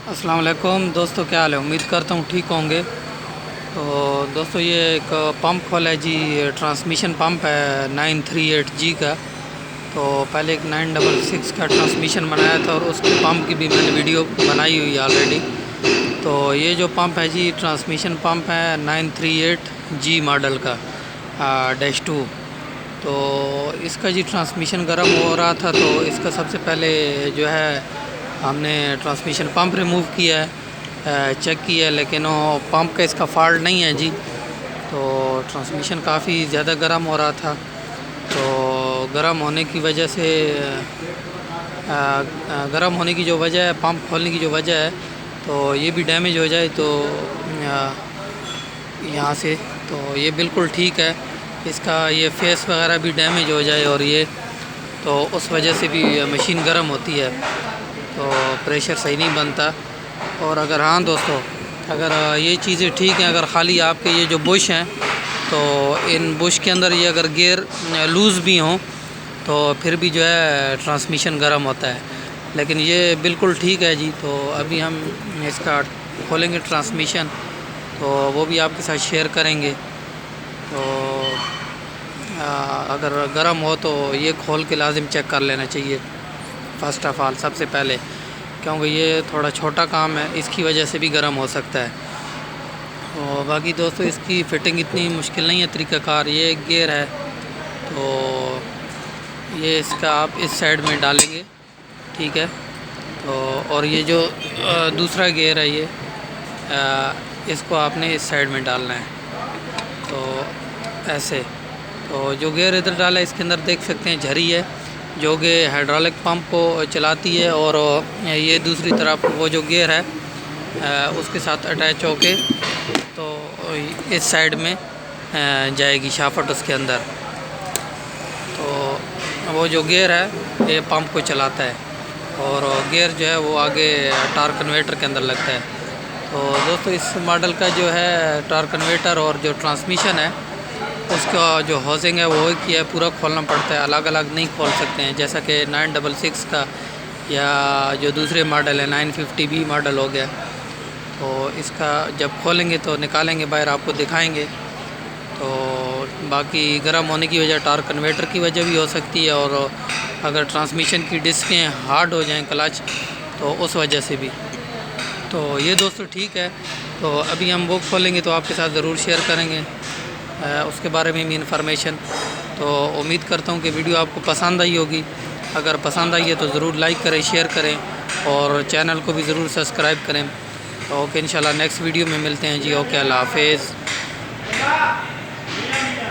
अस्सलाम वालेकुम दोस्तों, क्या हाल है। उम्मीद करता हूँ ठीक होंगे। तो दोस्तों ये एक पंप खोला है जी, ट्रांसमिशन पंप है 938G का। तो पहले एक 966 का ट्रांसमिशन बनाया था और उसके पंप की भी मैंने वीडियो बनाई हुई है ऑलरेडी। तो ये जो पंप है जी, ट्रांसमिशन पंप है 938G मॉडल का -2। तो इसका जी ट्रांसमिशन गर्म हो रहा था, तो इसका सबसे पहले जो है हमने ट्रांसमिशन पंप रिमूव किया है, चेक किया है, लेकिन वो पंप का इसका फॉल्ट नहीं है जी। तो ट्रांसमिशन काफ़ी ज़्यादा गर्म हो रहा था, तो गर्म होने की वजह से गर्म होने की जो वजह है, पंप खोलने की जो वजह है, तो ये भी डैमेज हो जाए तो यहाँ से तो ये बिल्कुल ठीक है। इसका ये फेस वगैरह भी डैमेज हो जाए और ये तो उस वजह से भी मशीन गर्म होती है, तो प्रेशर सही नहीं बनता। और अगर हाँ दोस्तों, अगर ये चीज़ें ठीक हैं, अगर ख़ाली आपके ये जो बुश हैं, तो इन बुश के अंदर ये अगर गियर लूज़ भी हों तो फिर भी जो है ट्रांसमिशन गर्म होता है। लेकिन ये बिल्कुल ठीक है जी। तो अभी हम इसका खोलेंगे ट्रांसमिशन, तो वो भी आपके साथ शेयर करेंगे। तो अगर गर्म हो तो ये खोल के लाजिम चेक कर लेना चाहिए फ़र्स्ट ऑफ़ ऑल, सबसे पहले, क्योंकि ये थोड़ा छोटा काम है, इसकी वजह से भी गर्म हो सकता है। और बाकी दोस्तों इसकी फ़िटिंग इतनी मुश्किल नहीं है, तरीक़ाकार। ये एक गियर है, तो ये इसका आप इस साइड में डालेंगे, ठीक है। तो और ये जो दूसरा गियर है, ये इसको आपने इस साइड में डालना है, तो ऐसे। तो जो गियर इधर डाला है, इसके अंदर देख सकते हैं झरी है, जो कि हाइड्रोलिक पंप को चलाती है। और ये दूसरी तरफ वो जो गियर है उसके साथ अटैच होके तो इस साइड में जाएगी शाफ्ट उसके अंदर। तो वो जो गियर है ये पंप को चलाता है, और गियर जो है वो आगे टार्क कन्वर्टर के अंदर लगता है। तो दोस्तों इस मॉडल का जो है टार्क कन्वर्टर और जो ट्रांसमिशन है, उसका जो हाउसिंग है वो एक ही है, पूरा खोलना पड़ता है, अलग अलग नहीं खोल सकते हैं, जैसा कि 966 का या जो दूसरे मॉडल है 950B मॉडल हो गया। तो इसका जब खोलेंगे तो निकालेंगे बाहर, आपको दिखाएंगे। तो बाकी गर्म होने की वजह टार्क कन्वर्टर की वजह भी हो सकती है, और अगर ट्रांसमिशन की डिस्कें हार्ड हो जाएं, क्लच, तो उस वजह से भी। तो ये दोस्तों ठीक है। तो अभी हम वो खोलेंगे तो आपके साथ ज़रूर शेयर करेंगे उसके बारे में भी इंफॉर्मेशन। तो उम्मीद करता हूँ कि वीडियो आपको पसंद आई होगी। अगर पसंद आई है तो ज़रूर लाइक करें, शेयर करें, और चैनल को भी ज़रूर सब्सक्राइब करें। तो ओके, इंशाल्लाह नेक्स्ट वीडियो में मिलते हैं जी। ओके, अल्लाह हाफिज़।